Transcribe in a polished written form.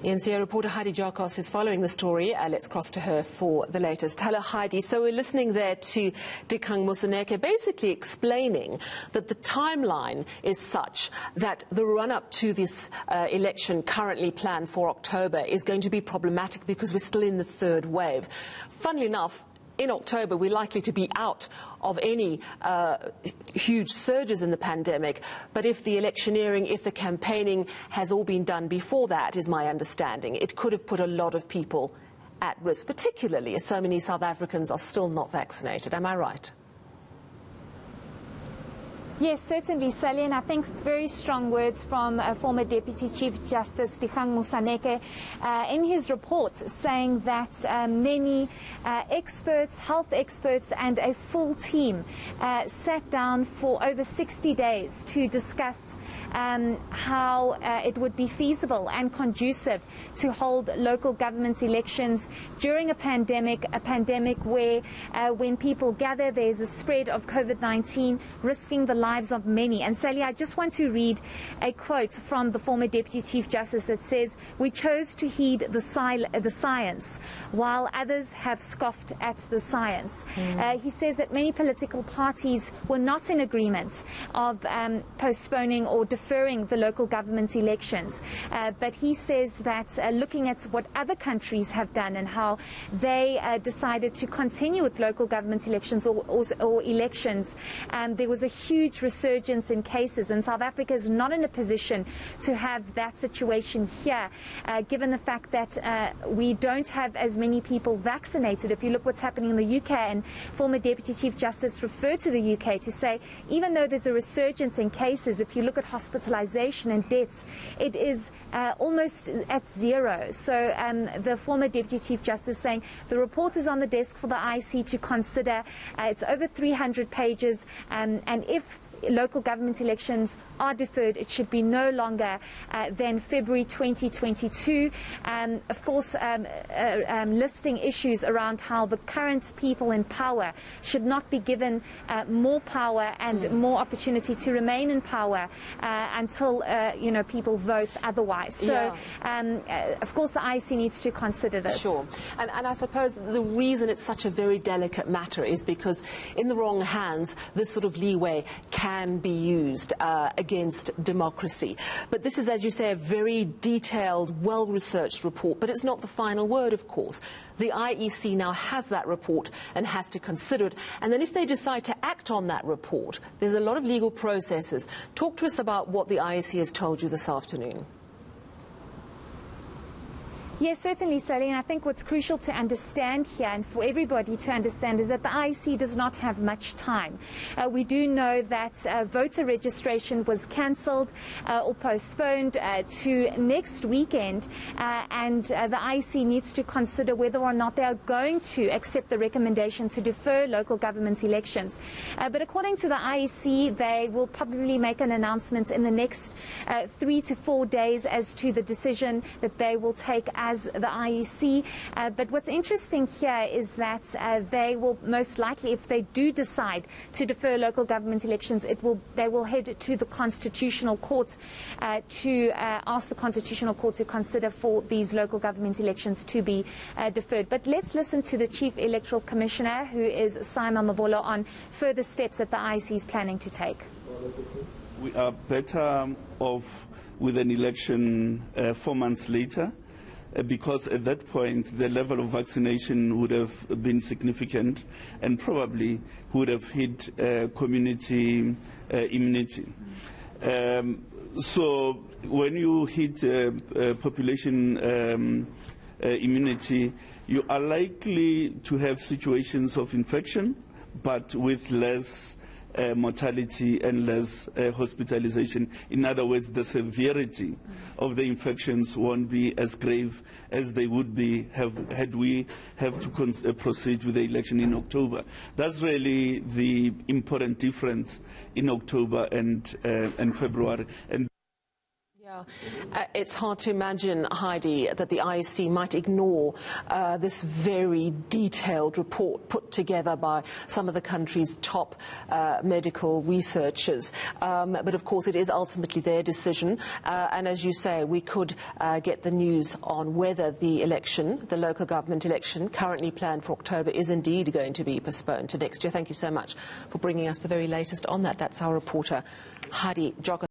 eNCA reporter Heidi Giokos is following the story. Let's cross to her for the latest. Hello, Heidi. So we're listening there to Dikgang Moseneke basically explaining that the timeline is such that the run-up to this election currently planned for October is going to be problematic because we're still in the third wave. Funnily enough, in October, we're likely to be out of any huge surges in the pandemic. But if the electioneering, if the campaigning has all been done before that, is my understanding, it could have put a lot of people at risk, particularly as so many South Africans are still not vaccinated. Am I right? Yes, certainly, Sally, and I think very strong words from former Deputy Chief Justice Dikgang Moseneke in his report, saying that many experts, health experts and a full team sat down for over 60 days to discuss how it would be feasible and conducive to hold local government elections during a pandemic where when people gather there's a spread of COVID-19 risking the lives of many. And Sally, I just want to read a quote from the former Deputy Chief Justice that says, "We chose to heed the science while others have scoffed at the science." He says that many political parties were not in agreement of postponing or deferring the local government elections. But he says that looking at what other countries have done and how they decided to continue with local government elections or elections, there was a huge resurgence in cases, and South Africa is not in a position to have that situation here, given the fact that we don't have as many people vaccinated. If you look what's happening in the UK, and former Deputy Chief Justice referred to the UK to say, even though there's a resurgence in cases, if you look at hospitalization and deaths, it is almost at zero. So the former Deputy Chief Justice saying the report is on the desk for the IEC to consider. It's over 300 pages, and if local government elections are deferred, it should be no longer than February 2022. Of course, listing issues around how the current people in power should not be given more power and more opportunity to remain in power until people vote otherwise. So, of course, the IEC needs to consider this. Sure, and I suppose the reason it's such a very delicate matter is because in the wrong hands, this sort of leeway can be used against democracy. But this is, as you say, a very detailed, well-researched report, but it's not the final word, of course. The IEC now has that report and has to consider it. And then if they decide to act on that report, there's a lot of legal processes. Talk to us about what the IEC has told you this afternoon. Yes, certainly, Sally, and I think what's crucial to understand here and for everybody to understand is that the IEC does not have much time. We do know that voter registration was cancelled or postponed to next weekend, and the IEC needs to consider whether or not they are going to accept the recommendation to defer local government elections. But according to the IEC, they will probably make an announcement in the next 3 to 4 days as to the decision that they will take as the IEC. But what's interesting here is that they will most likely, if they do decide to defer local government elections, they will head to the Constitutional Court to ask the Constitutional Court to consider for these local government elections to be deferred. But let's listen to the Chief Electoral Commissioner, who is Saima Mabolo, on further steps that the IEC is planning to take. We are better off with an election 4 months later, because at that point the level of vaccination would have been significant and probably would have hit community immunity. So when you hit population immunity, you are likely to have situations of infection, but with less mortality and less hospitalization. In other words, the severity of the infections won't be as grave as they would be had we have to proceed with the election in October. That's really the important difference in October and February. And Yeah. It's hard to imagine, Heidi, that the IEC might ignore this very detailed report put together by some of the country's top medical researchers. But of course, it is ultimately their decision. And as you say, we could get the news on whether the election, the local government election, currently planned for October, is indeed going to be postponed to next year. Thank you so much for bringing us the very latest on that. That's our reporter, Heidi Giokos.